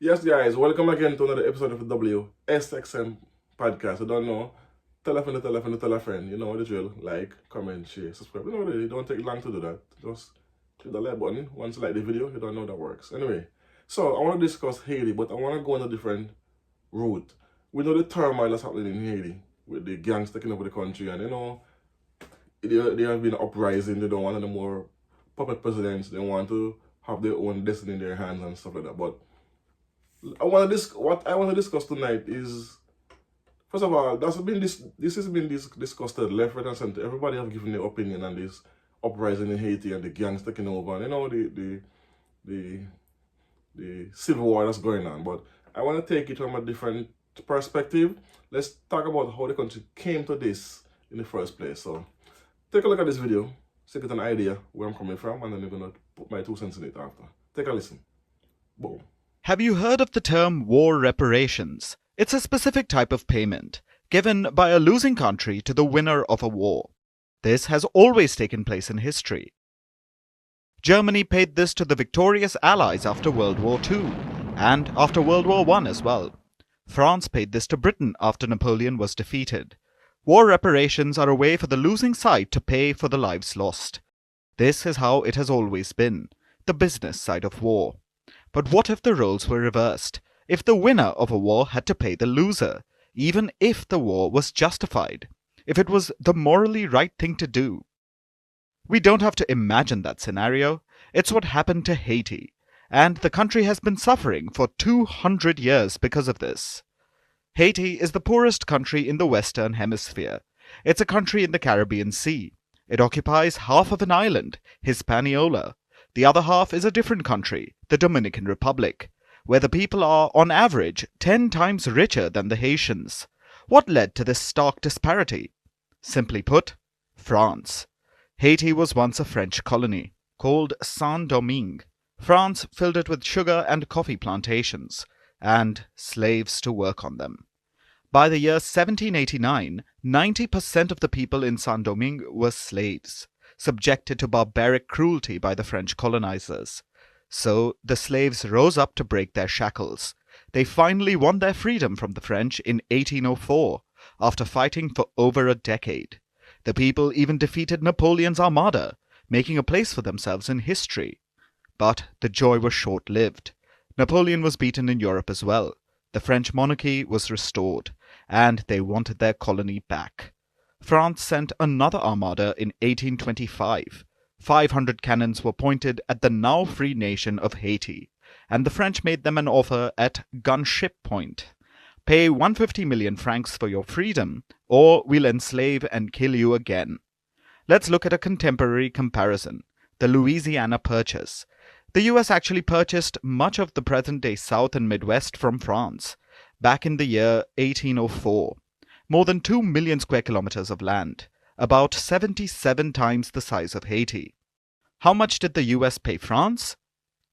Yes, guys, welcome again to another episode of the WSXM podcast. I don't know. Tell a friend, tell a friend, tell a friend. You know the drill. Like, comment, share, subscribe. You know, it don't take long to do that. Just click the like button. Once you like the video, you don't know that works. Anyway, so I want to discuss Haiti, but I want to go on a different route. We know the turmoil that's happening in Haiti with the gangs taking over the country, and they have been uprising. They don't want any more puppet presidents. They want to have their own destiny in their hands and stuff like that. But what I want to discuss tonight is, first of all, this has been discussed at left, right, and center. Everybody have given their opinion on this uprising in Haiti and the gangs taking over, and the civil war that's going on. But I want to take it from a different perspective. Let's talk about how the country came to this in the first place. So take a look at this video, so you get an idea where I'm coming from, and then I'm gonna put my 2 cents in it after. Take a listen. Boom. Have you heard of the term war reparations? It's a specific type of payment given by a losing country to the winner of a war. This has always taken place in history. Germany paid this to the victorious Allies after World War II, and after World War I as well. France paid this to Britain after Napoleon was defeated. War reparations are a way for the losing side to pay for the lives lost. This is how it has always been, the business side of war. But what if the roles were reversed? If the winner of a war had to pay the loser, even if the war was justified, if it was the morally right thing to do? We don't have to imagine that scenario. It's what happened to Haiti, and the country has been suffering for 200 years because of this. Haiti is the poorest country in the Western Hemisphere. It's a country in the Caribbean Sea. It occupies half of an island, Hispaniola. The other half is a different country, the Dominican Republic, where the people are, on average, 10 times richer than the Haitians. What led to this stark disparity? Simply put, France. Haiti was once a French colony, called Saint-Domingue. France filled it with sugar and coffee plantations, and slaves to work on them. By the year 1789, 90% of the people in Saint-Domingue were slaves, subjected to barbaric cruelty by the French colonizers. So the slaves rose up to break their shackles. They finally won their freedom from the French in 1804, after fighting for over a decade. The people even defeated Napoleon's armada, making a place for themselves in history. But the joy was short-lived. Napoleon was beaten in Europe as well. The French monarchy was restored, and they wanted their colony back. France sent another armada in 1825. 500 cannons were pointed at the now free nation of Haiti, and the French made them an offer at gunship point. Pay 150 million francs for your freedom, or we'll enslave and kill you again. Let's look at a contemporary comparison, the Louisiana Purchase. The US actually purchased much of the present-day South and Midwest from France, back in the year 1804. More than 2 million square kilometers of land, about 77 times the size of Haiti. How much did the US pay France?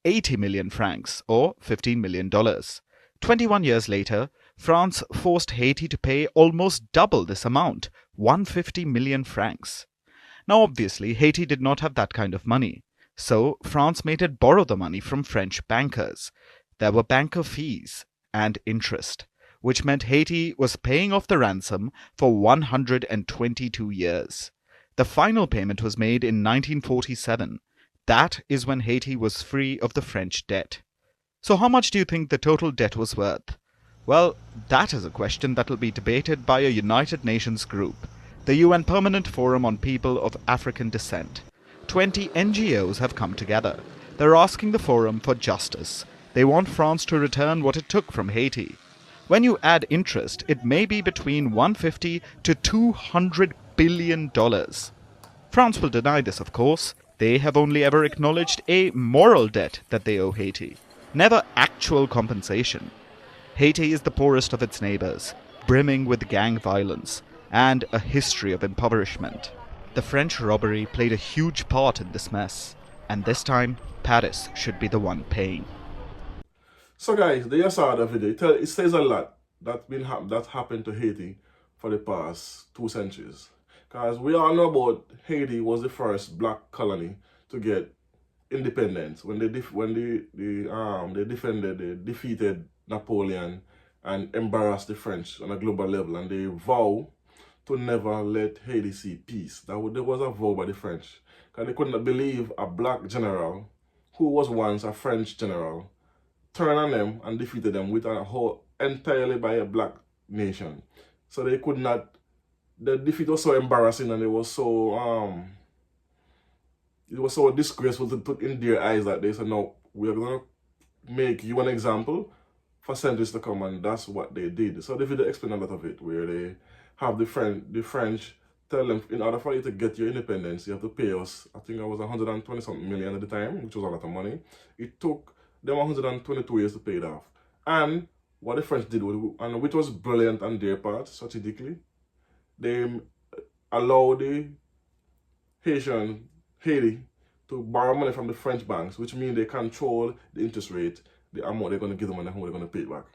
80 million francs, or $15 million. 21 years later, France forced Haiti to pay almost double this amount, 150 million francs. Now obviously, Haiti did not have that kind of money, so France made it borrow the money from French bankers. There were banker fees and interest, which meant Haiti was paying off the ransom for 122 years. The final payment was made in 1947. That is when Haiti was free of the French debt. So how much do you think the total debt was worth? Well, that is a question that will be debated by a United Nations group, the UN Permanent Forum on People of African Descent. 20 NGOs have come together. They're asking the forum for justice. They want France to return what it took from Haiti. When you add interest, it may be between $150 to $200 billion. France will deny this, of course. They have only ever acknowledged a moral debt that they owe Haiti, never actual compensation. Haiti is the poorest of its neighbors, brimming with gang violence and a history of impoverishment. The French robbery played a huge part in this mess, and this time, Paris should be the one paying. So guys, there you saw the video. It says a lot that happened to Haiti for the past 2 centuries. Because we all know about Haiti was the first black colony to get independence, when they defeated Napoleon and embarrassed the French on a global level, and they vow to never let Haiti see peace. There was a vow by the French, because they could not believe a black general who was once a French general turned on them and defeated them with a whole entirely by a black nation. So they could not. The defeat was so embarrassing, and it was so disgraceful to put in their eyes that they said, no, we're gonna make you an example for centuries to come, and that's what they did. So the video explained a lot of it, where they have the French tell them, in order for you to get your independence, you have to pay us, I think it was 120 something million at the time, which was a lot of money. It took them 122 years to pay it off. And what the French did, and which was brilliant on their part, strategically, they allowed the Haiti to borrow money from the French banks, which means they control the interest rate, the amount they're going to give them and how they're going to pay it back.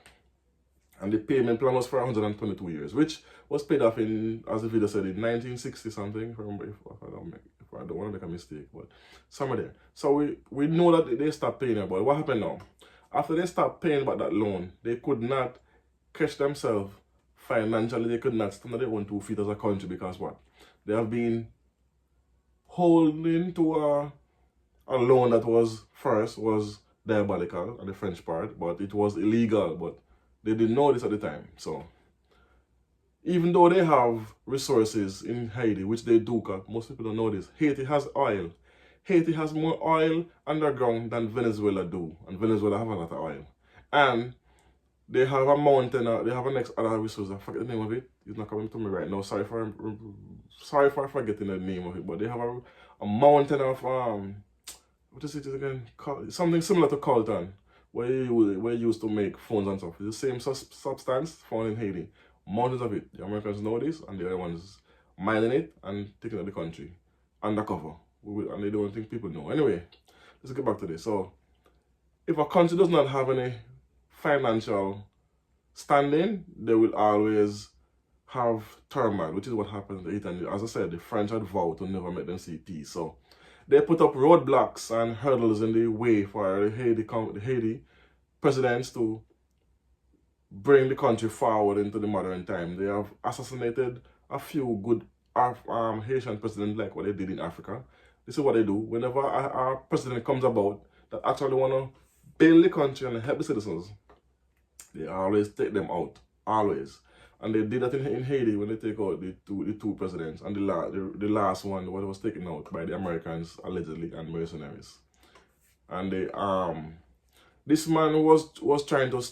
And the payment plan was for 122 years, which was paid off in, as the video said, in 1960 something, if I don't want to make a mistake, but somewhere there. So we know that they stopped paying it, but what happened now? After they stopped paying back that loan, they could not catch themselves financially. They could not stand on their own 2 feet as a country, because what? They have been holding to a loan that was diabolical on the French part, but it was illegal, but they didn't know this at the time. So even though they have resources in Haiti, which they do, because most people don't know this, Haiti has oil. Haiti has more oil underground than Venezuela do, and Venezuela have a lot of oil. And they have a mountain, they have an next other resource, I forget the name of it, it's not coming to me right now, sorry for forgetting the name of it, but they have a mountain of, what is it again, something similar to coltan, where you used to make phones and stuff. It's the same substance found in Haiti. Mountains of it. The Americans know this, and the other ones mining it and taking it to the country undercover. And they don't think people know. Anyway, let's get back to this. So, if a country does not have any financial standing, they will always have turmoil, which is what happened in Haiti. And as I said, the French had vowed to never make them see peace. So, they put up roadblocks and hurdles in the way for the Haiti presidents to bring the country forward into the modern time. They have assassinated a few good Haitian presidents, like what they did in Africa. This is what they do. Whenever a president comes about that actually want to build the country and help the citizens, they always take them out. Always. And they did that in Haiti when they take out the two presidents, and the last one was taken out by the Americans allegedly and mercenaries. And they this man was trying to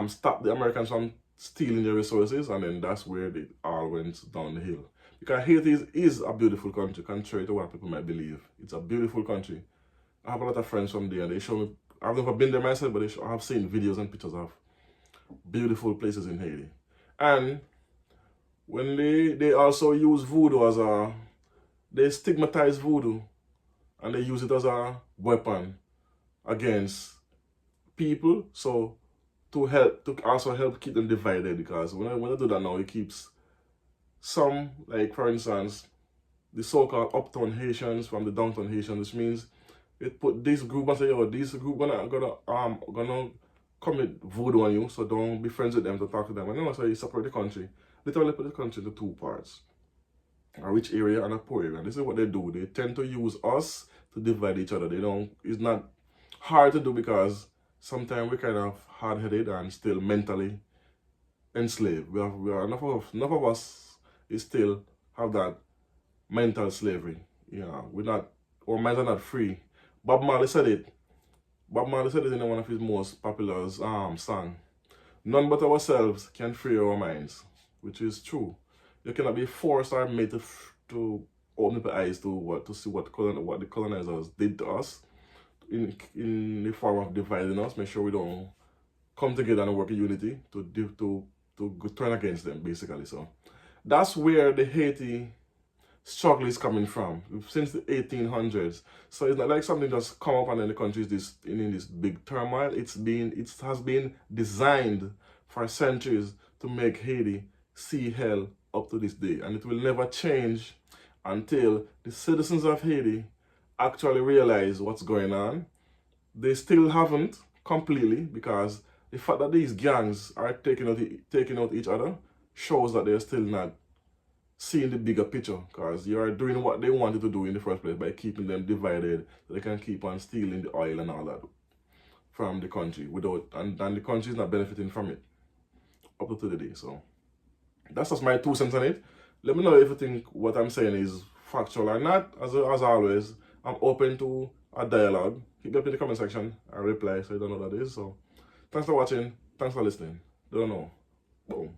stop the Americans from stealing their resources, and then that's where they all went down the hill. Because Haiti is a beautiful country, contrary to what people might believe. It's a beautiful country. I have a lot of friends from there, and they show me. I've never been there myself, but I have seen videos and pictures of beautiful places in Haiti. And when they also use voodoo they stigmatize voodoo, and they use it as a weapon against people, so to also help keep them divided, because when I do that now, it keeps some, like for instance, the so-called uptown Haitians from the downtown Haitians, which means it put this group and say, yo, this group gonna commit voodoo on you, so don't be friends with them to talk to them. And then also you separate the country. Literally put the country into 2 parts. A rich area and a poor area. This is what they do. They tend to use us to divide each other. It's not hard to do, because sometimes we're kind of hard-headed and still mentally enslaved. We are enough of us is still have that mental slavery. Our minds are not free. Bob Marley said it in one of his most popular songs. None but ourselves can free our minds, which is true. You cannot be forced or made to open up your eyes to see what the colonizers did to us in the form of dividing us. Make sure we don't come together and work in unity to turn against them, basically. So that's where the Haiti struggle is coming from since the 1800s. So it's not like something just come up and then the country is in this big turmoil. It has been designed for centuries to make Haiti see hell up to this day, and it will never change until the citizens of Haiti actually realize what's going on. They still haven't completely, because the fact that these gangs are taking out each other shows that they're still not seeing the bigger picture, because you are doing what they wanted to do in the first place by keeping them divided so they can keep on stealing the oil and all that from the country without, and the country is not benefiting from it up to today. So that's just my 2 cents on it. Let me know if you think what I'm saying is factual or not. As always, I'm open to a dialogue. Keep me up in the comment section. I reply so you don't know what that is. So thanks for watching. Thanks for listening. Don't know. Boom.